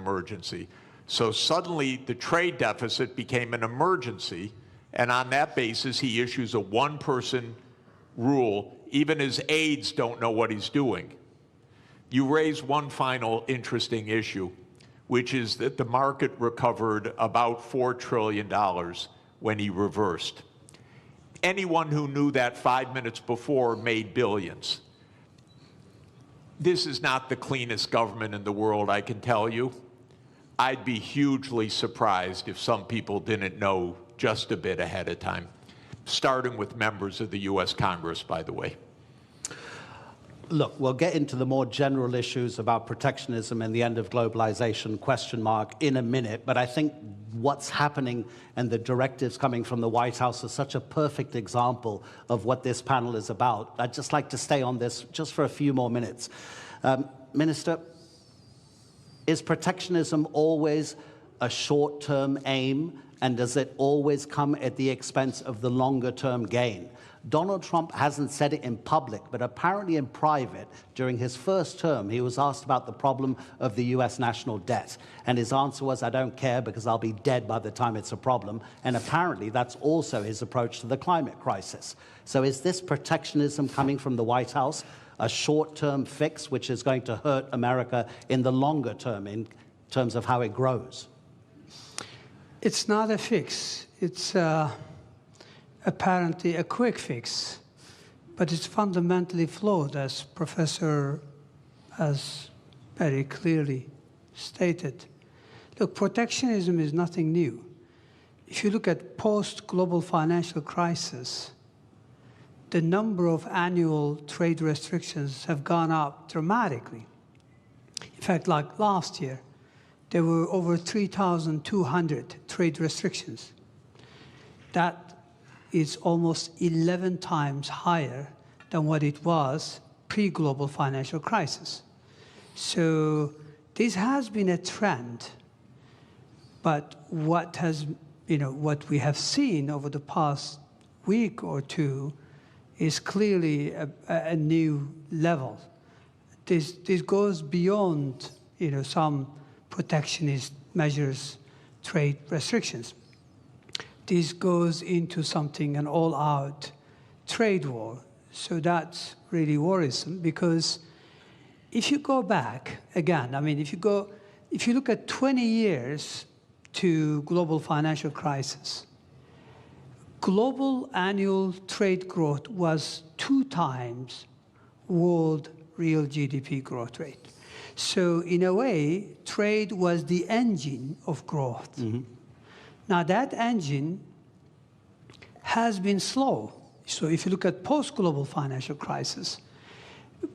emergency. So suddenly the trade deficit became an emergency, and on that basis he issues a one-person rule. Even his aides don't know what he's doing. You raise one final interesting issue, which is that the market recovered about $4 trillion when he reversed. Anyone who knew that 5 minutes before made billions. This is not the cleanest government in the world, I can tell you. I'd be hugely surprised if some people didn't know just a bit ahead of time, starting with members of the US Congress, by the way. Look, we'll get into the more general issues about protectionism and the end of globalization question mark in a minute, but I think what's happening and the directives coming from the White House is such a perfect example of what this panel is about. I'd just like to stay on this just for a few more minutes. Minister, is protectionism always a short-term aim, and does it always come at the expense of the longer-term gain? Donald Trump hasn't said it in public, but apparently in private, during his first term, he was asked about the problem of the US national debt. And his answer was, I don't care because I'll be dead by the time it's a problem. And apparently that's also his approach to the climate crisis. So is this protectionism coming from the White House a short-term fix which is going to hurt America in the longer term in terms of how it grows? It's not a fix. It's apparently a quick fix, but it's fundamentally flawed, as Professor has very clearly stated. Look, protectionism is nothing new. If you look at post-global financial crisis, the number of annual trade restrictions have gone up dramatically. In fact, like last year, there were over 3,200 trade restrictions. That is almost 11 times higher than what it was pre-global financial crisis. So this has been a trend, but what we have seen over the past week or two is clearly a new level. This goes beyond some protectionist measures, trade restrictions. This goes into something, an all-out trade war. So that's really worrisome, because if you go back, again, I mean, if you look at 20 years to global financial crisis, global annual trade growth was 2 times world real GDP growth rate. So in a way, trade was the engine of growth. Mm-hmm. Now that engine has been slow. So if you look at post-global financial crisis,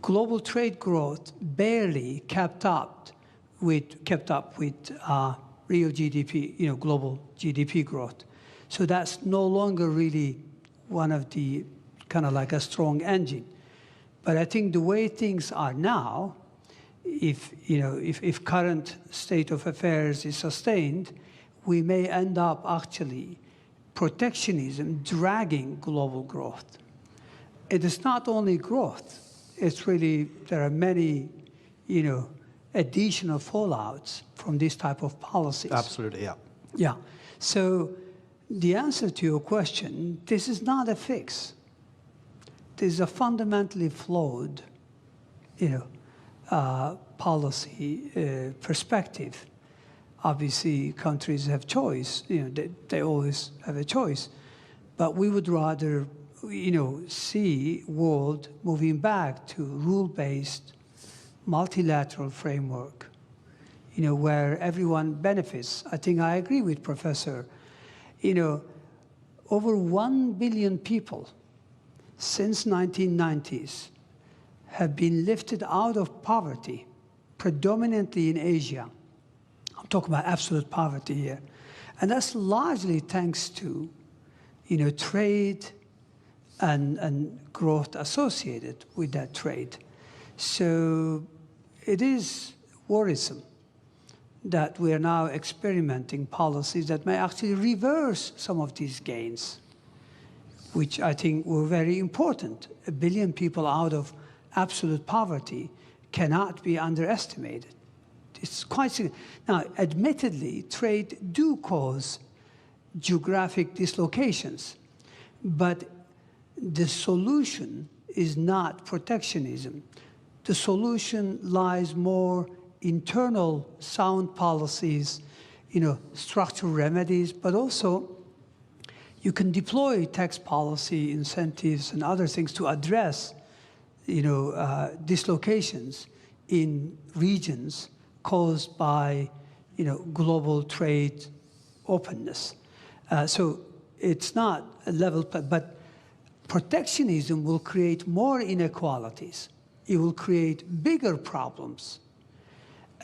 global trade growth barely kept up with real GDP, global GDP growth. So that's no longer really one of the kind of like a strong engine. But I think the way things are now, if current state of affairs is sustained, we may end up actually protectionism dragging global growth. It is not only growth, it's really, there are many, additional fallouts from this type of policies. Absolutely, yeah. Yeah, so the answer to your question, this is not a fix. This is a fundamentally flawed, policy perspective. Obviously, countries have choice. They always have a choice. But we would rather, see world moving back to rule-based, multilateral framework, where everyone benefits. I think I agree with Professor. Over 1 billion people since 1990s have been lifted out of poverty, predominantly in Asia. I'm talking about absolute poverty here. And that's largely thanks to, trade and growth associated with that trade. So it is worrisome that we are now experimenting policies that may actually reverse some of these gains, which I think were very important. 1 billion people out of absolute poverty cannot be underestimated. It's quite significant. Now, admittedly, trade do cause geographic dislocations, but the solution is not protectionism. The solution lies more internal sound policies, structural remedies, but also you can deploy tax policy incentives and other things to address, dislocations in regions caused by, global trade openness. So it's not a level, but protectionism will create more inequalities. It will create bigger problems.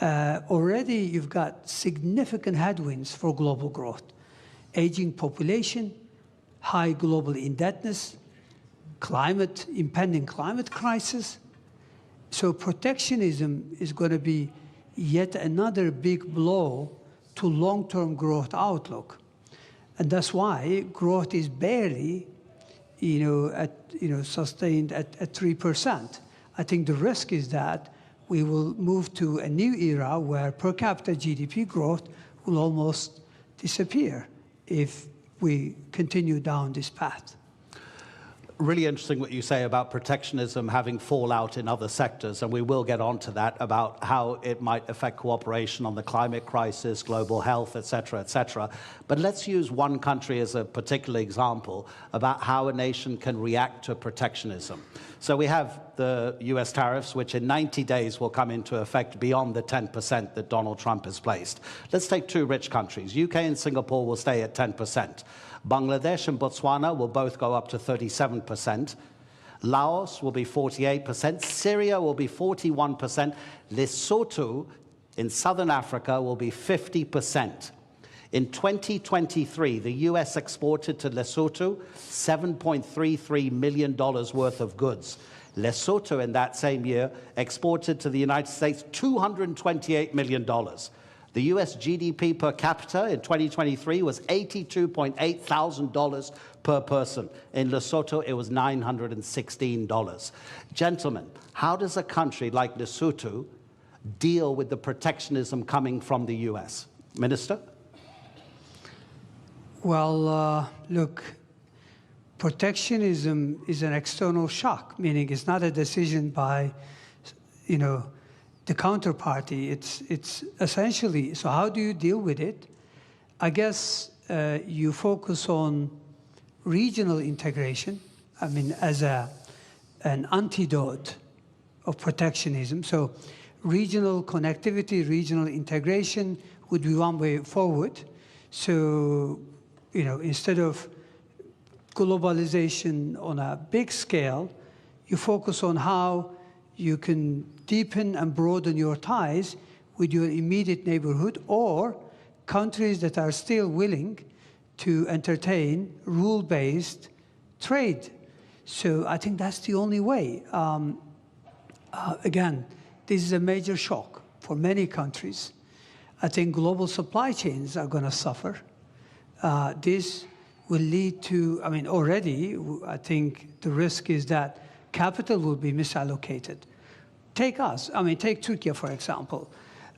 Already you've got significant headwinds for global growth. Aging population, high global indebtedness, impending climate crisis. So protectionism is going to be yet another big blow to long-term growth outlook. And that's why growth is barely, sustained at 3%. I think the risk is that we will move to a new era where per capita GDP growth will almost disappear if we continue down this path. Really interesting what you say about protectionism having fallout in other sectors, and we will get on to that, about how it might affect cooperation on the climate crisis, global health, et cetera, et cetera. But let's use one country as a particular example about how a nation can react to protectionism. So we have the US tariffs, which in 90 days will come into effect beyond the 10% that Donald Trump has placed. Let's take two rich countries. UK and Singapore will stay at 10%. Bangladesh and Botswana will both go up to 37%. Laos will be 48%. Syria will be 41%. Lesotho in southern Africa will be 50%. In 2023, the US exported to Lesotho $7.33 million worth of goods. Lesotho in that same year exported to the United States $228 million. The US GDP per capita in 2023 was $82.8 thousand per person. In Lesotho, it was $916. Gentlemen, how does a country like Lesotho deal with the protectionism coming from the US? Minister? Well, look, protectionism is an external shock, meaning it's not a decision by, the counterparty. It's essentially, so how do you deal with it? I guess you focus on regional integration, as an antidote of protectionism. So regional connectivity, regional integration would be one way forward. So, instead of globalization on a big scale, you focus on how you can deepen and broaden your ties with your immediate neighborhood or countries that are still willing to entertain rule-based trade. So I think that's the only way. Again, this is a major shock for many countries. I think global supply chains are going to suffer. This will lead to, already, I think the risk is that capital will be misallocated. Take us, take Turkey, for example.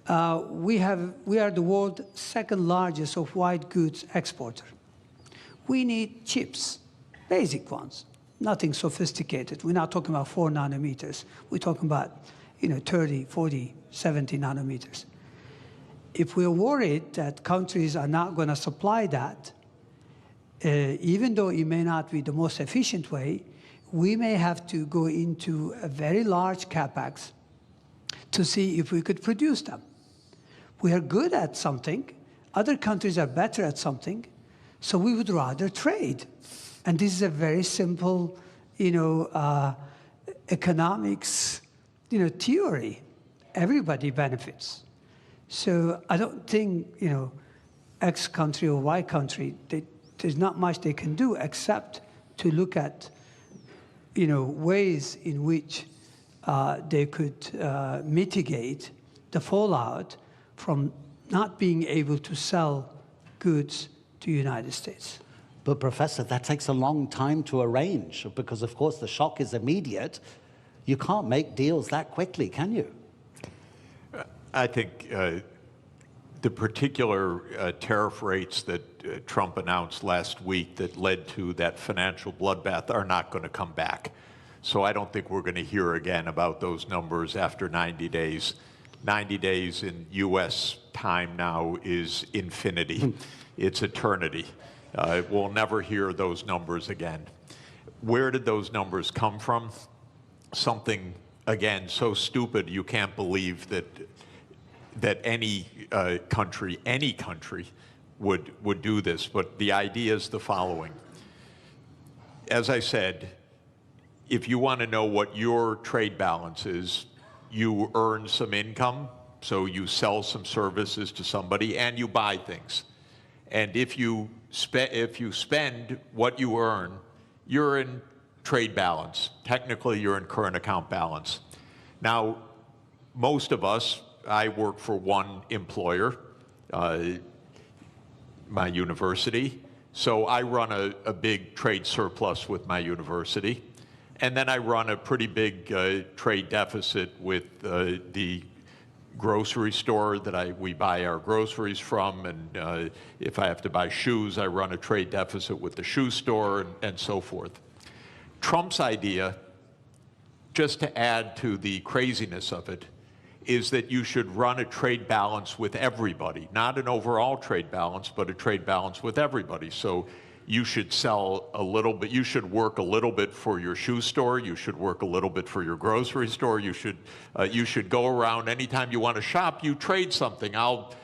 We are the world's second largest of white goods exporter. We need chips, basic ones, nothing sophisticated. We're not talking about 4 nanometers. We're talking about, 30, 40, 70 nanometers. If we're worried that countries are not going to supply that, even though it may not be the most efficient way, we may have to go into a very large capex to see if we could produce them. We are good at something. Other countries are better at something. So we would rather trade. And this is a very simple, economics, theory. Everybody benefits. So I don't think, X country or Y country, there's not much they can do except to look at, ways in which they could mitigate the fallout from not being able to sell goods to the United States. But Professor, that takes a long time to arrange because, of course, the shock is immediate. You can't make deals that quickly, can you? I think the particular tariff rates that Trump announced last week that led to that financial bloodbath are not going to come back. So I don't think we're going to hear again about those numbers after 90 days. 90 days in U.S. time now is infinity. It's eternity. We'll never hear those numbers again. Where did those numbers come from? Something, again, so stupid you can't believe that any country would do this. But the idea is the following. As I said, if you want to know what your trade balance is, you earn some income, so you sell some services to somebody and you buy things. And if you spend what you earn, you're in trade balance. Technically, you're in current account balance. Now, most of us, I work for one employer, my university, so I run a big trade surplus with my university. And then I run a pretty big trade deficit with the grocery store that we buy our groceries from. And if I have to buy shoes, I run a trade deficit with the shoe store and so forth. Trump's idea, just to add to the craziness of it, is that you should run a trade balance with everybody, not an overall trade balance, but a trade balance with everybody. So you should sell a little bit, you should work a little bit for your shoe store, you should work a little bit for your grocery store, you should go around anytime you want to shop, you trade something. I'll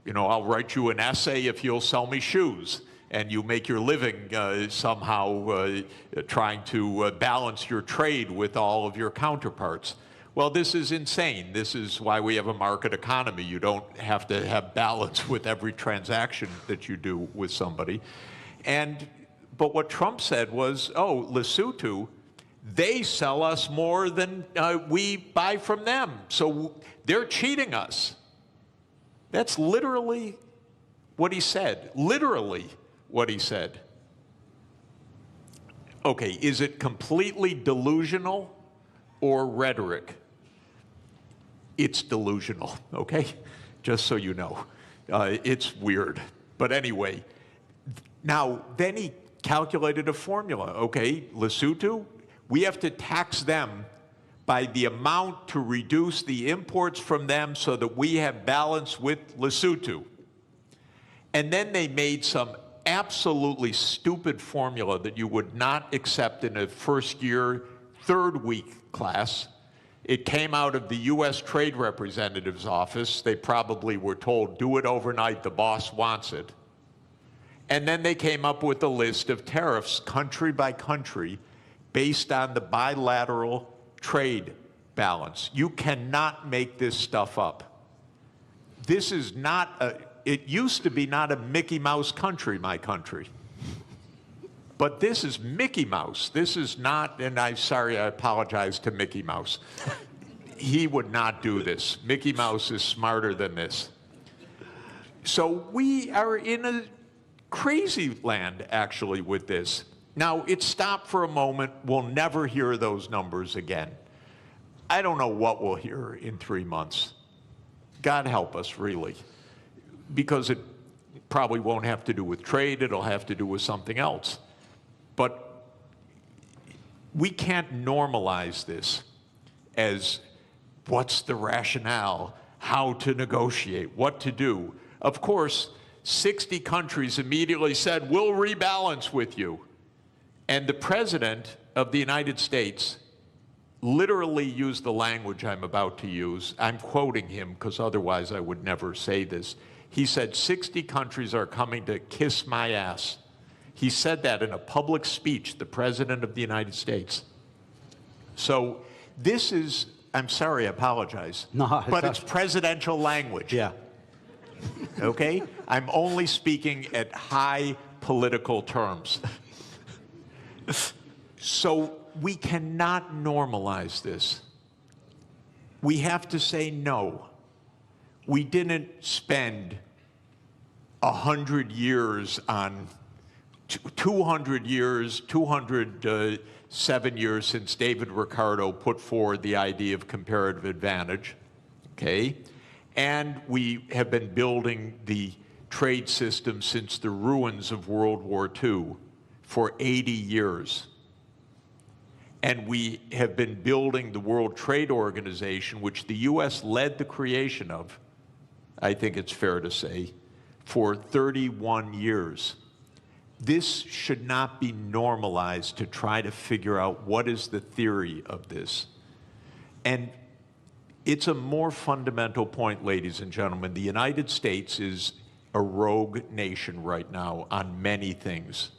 write you an essay if you'll sell me shoes. And you make your living somehow trying to balance your trade with all of your counterparts. Well, this is insane. This is why we have a market economy. You don't have to have balance with every transaction that you do with somebody. But what Trump said was, oh, Lesotho, they sell us more than we buy from them. So they're cheating us. That's literally what he said. Literally what he said. Okay, is it completely delusional or rhetoric? It's delusional, okay? Just so you know. It's weird. But anyway, now, then he calculated a formula. Okay, Lesotho, we have to tax them by the amount to reduce the imports from them so that we have balance with Lesotho. And then they made some absolutely stupid formula that you would not accept in a first year, third week class. It came out of the U.S. Trade Representative's office. They probably were told, do it overnight, the boss wants it. And then they came up with a list of tariffs, country by country, based on the bilateral trade balance. You cannot make this stuff up. This is not it used to be not a Mickey Mouse country, my country. But this is Mickey Mouse. This is not, and I apologize to Mickey Mouse. He would not do this. Mickey Mouse is smarter than this. So we are in a crazy land, actually, with this. Now, it stopped for a moment. We'll never hear those numbers again. I don't know what we'll hear in 3 months. God help us, really. Because it probably won't have to do with trade. It'll have to do with something else. But we can't normalize this as what's the rationale, how to negotiate, what to do. Of course, 60 countries immediately said, we'll rebalance with you. And the President of the United States literally used the language I'm about to use. I'm quoting him because otherwise I would never say this. He said, 60 countries are coming to kiss my ass. He said that in a public speech, the President of the United States. So this is, I'm sorry, I apologize. No, but it's presidential language. Yeah. Okay? I'm only speaking at high political terms. So we cannot normalize this. We have to say no. We didn't spend 100 years on 200 years, 207 years since David Ricardo put forward the idea of comparative advantage, okay? And we have been building the trade system since the ruins of World War II for 80 years. And we have been building the World Trade Organization, which the US led the creation of, I think it's fair to say, for 31 years. This should not be normalized to try to figure out what is the theory of this. And it's a more fundamental point, ladies and gentlemen. The United States is a rogue nation right now on many things,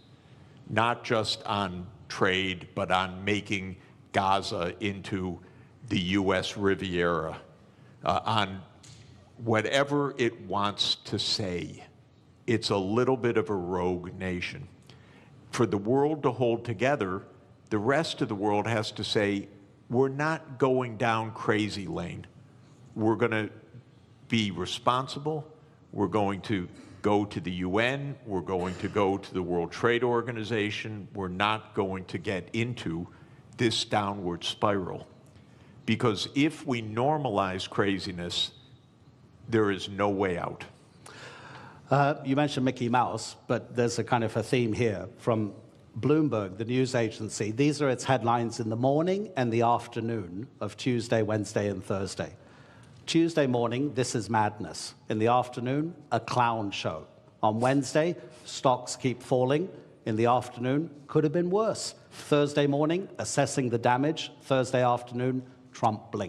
not just on trade, but on making Gaza into the US Riviera, on whatever it wants to say. It's a little bit of a rogue nation. For the world to hold together, the rest of the world has to say, we're not going down crazy lane. We're going to be responsible. We're going to go to the UN. We're going to go to the World Trade Organization. We're not going to get into this downward spiral. Because if we normalize craziness, there is no way out. You mentioned Mickey Mouse, but there's a kind of a theme here from Bloomberg, the news agency. These are its headlines in the morning and the afternoon of Tuesday, Wednesday, and Thursday. Tuesday morning, this is madness. In the afternoon, a clown show. On Wednesday, stocks keep falling. In the afternoon, could have been worse. Thursday morning, assessing the damage. Thursday afternoon, Trump blinks.